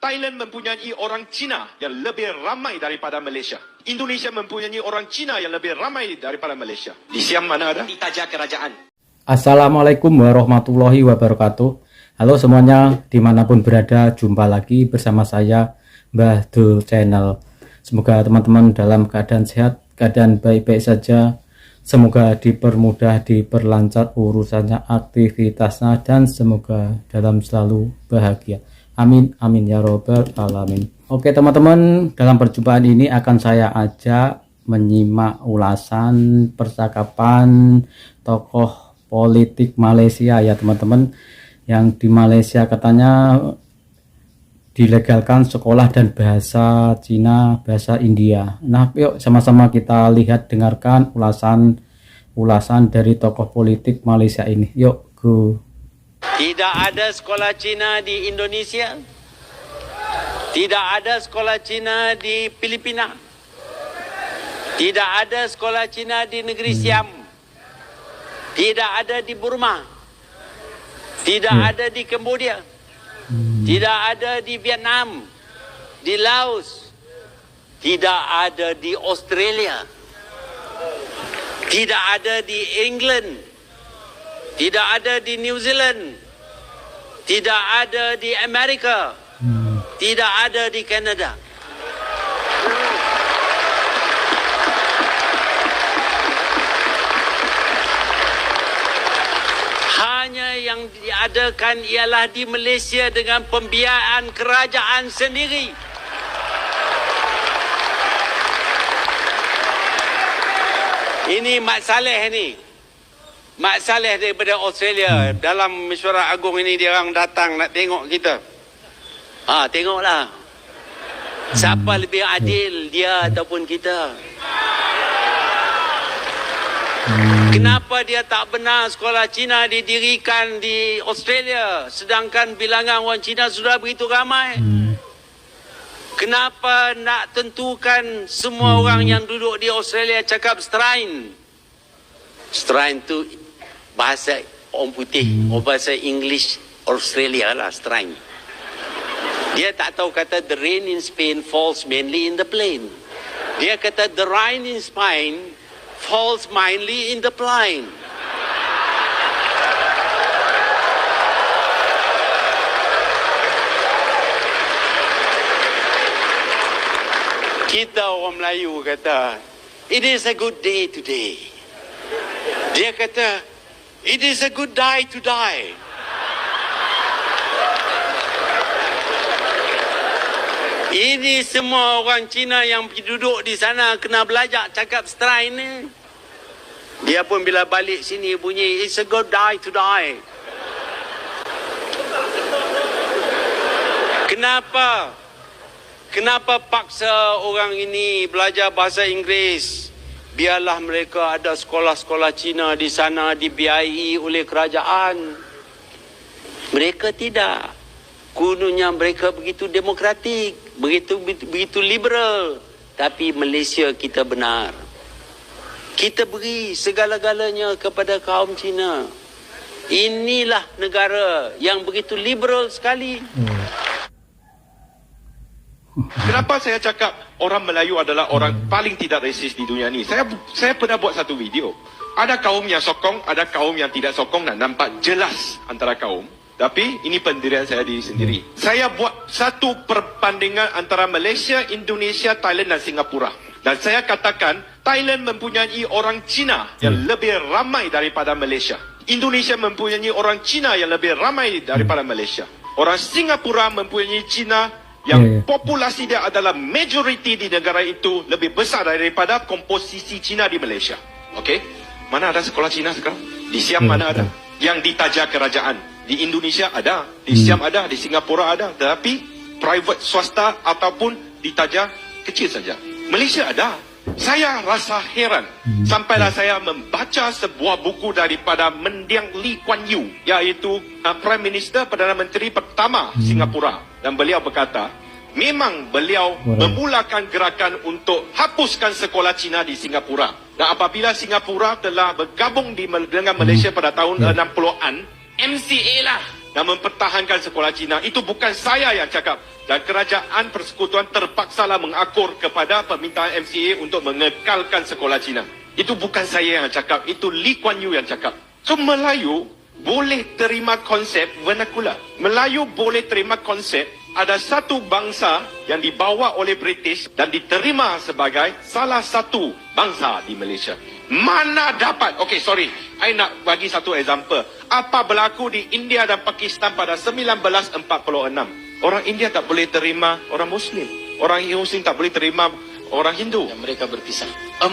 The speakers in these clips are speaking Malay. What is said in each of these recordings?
Thailand mempunyai orang Cina yang lebih ramai daripada Malaysia. Indonesia mempunyai orang Cina yang lebih ramai daripada Malaysia. Di Siam mana ada? Di Taja Kerajaan. Assalamualaikum warahmatullahi wabarakatuh. Halo semuanya, dimanapun berada, jumpa lagi bersama saya Mbah Dul Channel. Semoga teman-teman dalam keadaan sehat, keadaan baik-baik saja. Semoga dipermudah, diperlancar urusannya, aktivitasnya, dan semoga dalam selalu bahagia. Amin, amin ya robbal alamin. Oke teman-teman, dalam perjumpaan ini akan saya ajak menyimak ulasan percakapan tokoh politik Malaysia ya teman-teman, yang di Malaysia katanya dilegalkan sekolah dan bahasa Cina, bahasa India. Nah, yuk sama-sama kita lihat, dengarkan ulasan dari tokoh politik Malaysia ini. Yuk, go. Tidak ada sekolah Cina di Indonesia. Tidak ada sekolah Cina di Filipina. Tidak ada sekolah Cina di negeri Siam. Tidak ada di Burma. Tidak ada di Cambodia. Tidak ada di Vietnam. Di Laos. Tidak ada di Australia. Tidak ada di England. Tidak ada di New Zealand. Tidak ada di Amerika. Tidak ada di Kanada. Hanya yang diadakan ialah di Malaysia dengan pembiayaan kerajaan sendiri. Ini Mat Saleh ni. Mak Saleh daripada Australia. Dalam mesyuarat agung ini dia orang datang nak tengok kita. Tengoklah. Siapa lebih adil, dia ataupun kita? Kenapa dia tak benar sekolah Cina didirikan di Australia sedangkan bilangan orang Cina sudah begitu ramai? Kenapa nak tentukan semua orang yang duduk di Australia cakap Strain? Strain tu bahasa orang putih, bahasa English Australia lah, Strain. Dia tak tahu kata the rain in Spain falls mainly in the plain. Dia kata the rain in Spain falls mainly in the plain. Kita orang Melayu kata, it is a good day today. Dia kata, it is a good day to die. Ini semua orang Cina yang duduk di sana kena belajar cakap Strain ni. Dia pun bila balik sini bunyi, it's a good day to die. Kenapa? Kenapa paksa orang ini belajar bahasa Inggeris? Biarlah mereka ada sekolah-sekolah Cina di sana dibiayai oleh kerajaan. Mereka tidak. Kononnya mereka begitu demokratik, begitu liberal. Tapi Malaysia kita benar. Kita beri segala-galanya kepada kaum Cina. Inilah negara yang begitu liberal sekali. Kenapa saya cakap orang Melayu adalah orang paling tidak rasis di dunia ni? Saya pernah buat satu video. Ada kaum yang sokong, ada kaum yang tidak sokong, dan nampak jelas antara kaum. Tapi ini pendirian saya diri sendiri. Saya buat satu perbandingan antara Malaysia, Indonesia, Thailand dan Singapura. Dan saya katakan Thailand mempunyai orang Cina yang lebih ramai daripada Malaysia. Indonesia mempunyai orang Cina yang lebih ramai daripada Malaysia. Orang Singapura mempunyai Cina yang populasi dia adalah majoriti di negara itu lebih besar daripada komposisi Cina di Malaysia. Okey? Mana ada sekolah Cina sekarang? Di Siam mana ada? Yang di Taja Kerajaan. Di Indonesia ada, di Siam ada, di Singapura ada, tetapi private swasta ataupun di Taja kecil saja. Malaysia ada. Saya rasa heran sampailah saya membaca sebuah buku daripada Mendiang Lee Kuan Yew, iaitu Prime Minister, Perdana Menteri pertama Singapura, dan beliau berkata memang beliau memulakan gerakan untuk hapuskan sekolah Cina di Singapura. Dan apabila Singapura telah bergabung dengan Malaysia pada tahun 60-an, MCA lah dan mempertahankan sekolah Cina. Itu bukan saya yang cakap. Dan kerajaan persekutuan terpaksalah mengakur kepada permintaan MCA untuk mengekalkan sekolah Cina. Itu bukan saya yang cakap, itu Lee Kuan Yew yang cakap. So Melayu boleh terima konsep vernacular. Melayu boleh terima konsep ada satu bangsa yang dibawa oleh British dan diterima sebagai salah satu bangsa di Malaysia. Mana dapat? Okay, sorry. I nak bagi satu example. Apa berlaku di India dan Pakistan pada 1946? Orang India tak boleh terima orang Muslim. Orang Muslim tak boleh terima orang Hindu. Dan mereka berpisah. 4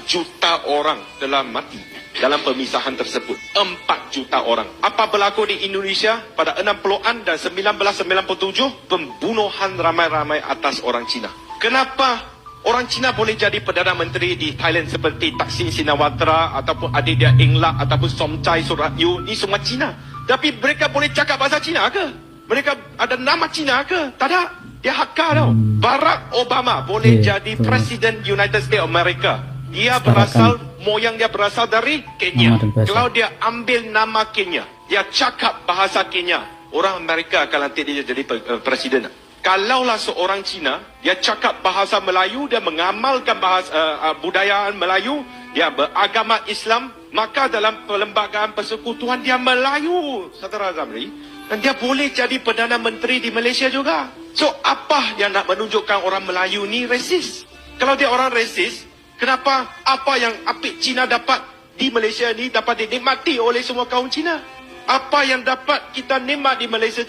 juta orang telah mati dalam pemisahan tersebut. 4 juta orang. Apa berlaku di Indonesia pada 60-an dan 1997? Pembunuhan ramai-ramai atas orang Cina. Kenapa orang Cina boleh jadi Perdana Menteri di Thailand seperti Thaksin Shinawatra ataupun adik dia Eng Lak ataupun Somchai Suratyu? Ni semua Cina. Tapi mereka boleh cakap bahasa Cina ke? Mereka ada nama Cina ke? Tak ada. Dia hakar tau. Barack Obama boleh jadi Presiden United States of America. Dia berasal, moyang dia berasal dari Kenya. Kalau dia ambil nama Kenya, dia cakap bahasa Kenya, orang Amerika akan lantik dia jadi presiden. Kalaulah seorang Cina, dia cakap bahasa Melayu, dia mengamalkan bahasa budaya Melayu, dia beragama Islam, maka dalam perlembagaan persekutuan dia Melayu, Saudara Zamri, dan dia boleh jadi Perdana Menteri di Malaysia juga. So, apa yang nak menunjukkan orang Melayu ni resis? Kalau dia orang resis, kenapa apa yang apik Cina dapat di Malaysia ni dapat dinikmati oleh semua kaum Cina? Apa yang dapat kita nikmat di Malaysia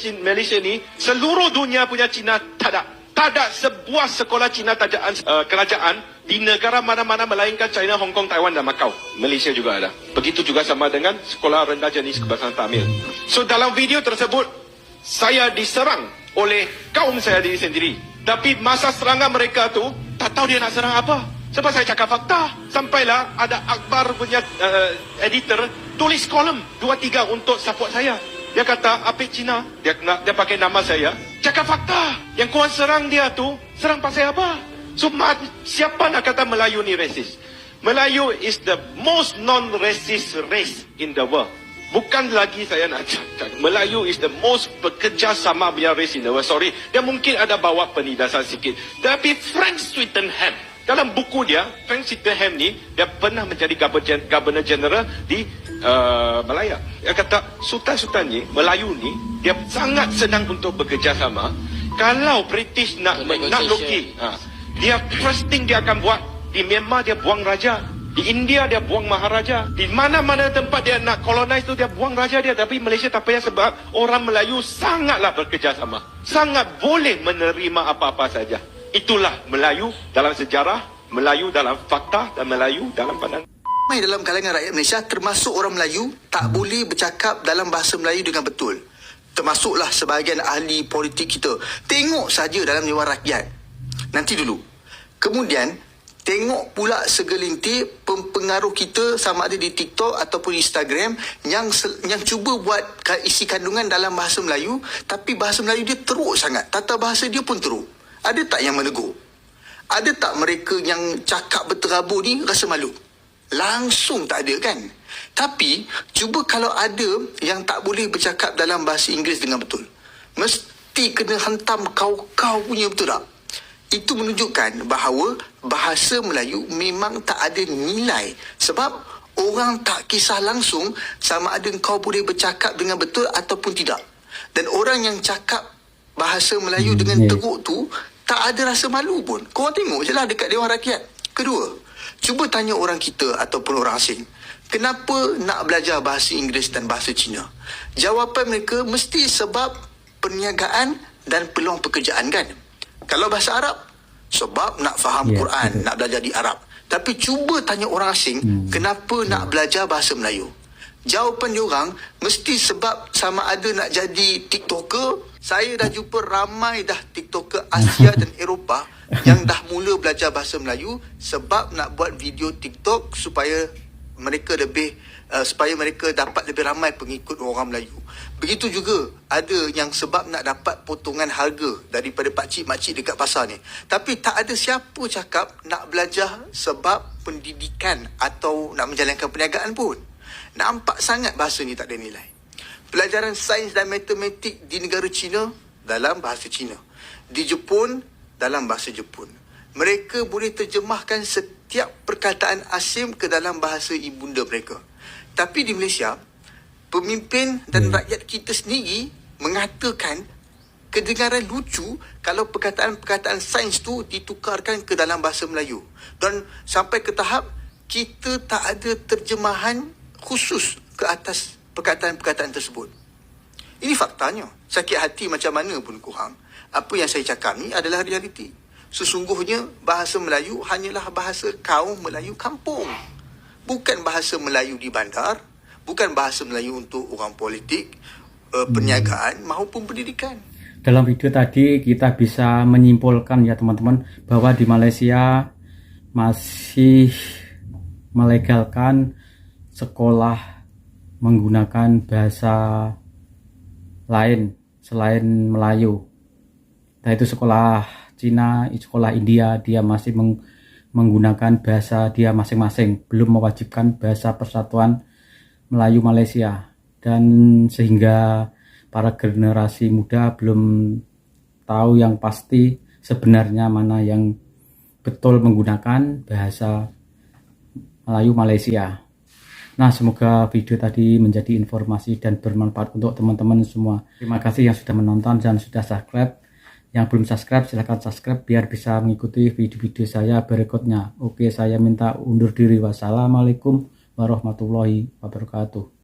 ni, seluruh dunia punya Cina tak ada. Tak ada sebuah sekolah Cina kerajaan di negara mana-mana melainkan China, Hong Kong, Taiwan dan Macau. Malaysia juga ada. Begitu juga sama dengan sekolah rendah jenis kebangsaan Tamil. So dalam video tersebut, saya diserang oleh kaum saya diri sendiri. Tapi masa serangan mereka tu, tak tahu dia nak serang apa. Sebab saya cakap fakta. Sampailah ada Akbar punya editor tulis kolom 2-3 untuk support saya. Dia kata, apik Cina, dia pakai nama saya, cakap fakta. Yang korang serang dia tu, serang pasal apa? So, siapa nak kata Melayu ni racist? Melayu is the most non-racist race in the world. Bukan lagi saya nak cakap. Melayu is the most bekerjasama punya race in the world. Sorry, dia mungkin ada bawa penindasan sikit. Tapi Frank Swettenham, dalam buku dia, Frank Swettenham ni, dia pernah menjadi Governor General di Malaya. Dia kata, Sultan-Sultan ni, Melayu ni, dia sangat senang untuk bekerjasama. Kalau British nak loki, dia first thing dia akan buat, di Myanmar dia buang raja, di India dia buang maharaja, di mana-mana tempat dia nak colonize tu dia buang raja dia. Tapi Malaysia tak payah sebab orang Melayu sangatlah bekerjasama, sangat boleh menerima apa-apa saja. Itulah Melayu dalam sejarah, Melayu dalam fakta dan Melayu dalam pandangan. Ramai dalam kalangan rakyat Malaysia, termasuk orang Melayu, tak boleh bercakap dalam bahasa Melayu dengan betul. Termasuklah sebahagian ahli politik kita. Tengok saja dalam Dewan Rakyat. Nanti dulu. Kemudian, tengok pula segelintir pempengaruh kita sama ada di TikTok ataupun Instagram yang cuba buat isi kandungan dalam bahasa Melayu, tapi bahasa Melayu dia teruk sangat. Tata bahasa dia pun teruk. Ada tak yang menegur? Ada tak mereka yang cakap berterabur ni rasa malu? Langsung tak ada kan? Tapi cuba kalau ada yang tak boleh bercakap dalam bahasa Inggeris dengan betul, mesti kena hantam kau punya, betul tak? Itu menunjukkan bahawa bahasa Melayu memang tak ada nilai. Sebab orang tak kisah langsung sama ada kau boleh bercakap dengan betul ataupun tidak. Dan orang yang cakap bahasa Melayu dengan teruk tu tak ada rasa malu pun. Korang tengok je lah dekat Dewan Rakyat. Kedua, cuba tanya orang kita ataupun orang asing, kenapa nak belajar bahasa Inggeris dan bahasa Cina? Jawapan mereka mesti sebab perniagaan dan peluang pekerjaan kan? Kalau bahasa Arab, sebab nak faham Quran, nak belajar di Arab. Tapi cuba tanya orang asing, kenapa nak belajar bahasa Melayu? Jawapan diorang mesti sebab sama ada nak jadi TikToker. Saya dah jumpa ramai dah TikToker Asia dan Eropah yang dah mula belajar bahasa Melayu sebab nak buat video TikTok supaya mereka dapat lebih ramai pengikut orang Melayu. Begitu juga ada yang sebab nak dapat potongan harga daripada pakcik-makcik dekat pasar ni. Tapi tak ada siapa cakap nak belajar sebab pendidikan atau nak menjalankan perniagaan pun. Nampak sangat bahasa ni tak ada nilai. Pelajaran sains dan matematik di negara China dalam bahasa China. Di Jepun dalam bahasa Jepun. Mereka boleh terjemahkan setiap perkataan asing ke dalam bahasa ibunda mereka. Tapi di Malaysia, pemimpin dan rakyat kita sendiri mengatakan kedengaran lucu kalau perkataan-perkataan sains tu ditukarkan ke dalam bahasa Melayu. Dan sampai ke tahap kita tak ada terjemahan khusus ke atas perkataan-perkataan tersebut. Ini faktanya. Sakit hati macam mana pun kurang. Apa yang saya cakap ni adalah realiti. Sesungguhnya bahasa Melayu hanyalah bahasa kaum Melayu kampung. Bukan bahasa Melayu di bandar, bukan bahasa Melayu untuk orang politik, perniagaan maupun pendidikan. Dalam video tadi kita bisa menyimpulkan ya teman-teman bahwa di Malaysia masih melegalkan sekolah menggunakan bahasa lain selain Melayu. Nah itu sekolah Cina, sekolah India, dia masih menggunakan bahasa dia masing-masing, belum mewajibkan bahasa persatuan Melayu Malaysia. Dan sehingga para generasi muda belum tahu yang pasti sebenarnya mana yang betul menggunakan bahasa Melayu Malaysia. Nah, semoga video tadi menjadi informasi dan bermanfaat untuk teman-teman semua. Terima kasih yang sudah menonton dan sudah subscribe. Yang belum subscribe, silahkan subscribe biar bisa mengikuti video-video saya berikutnya. Oke, saya minta undur diri. Wassalamualaikum warahmatullahi wabarakatuh.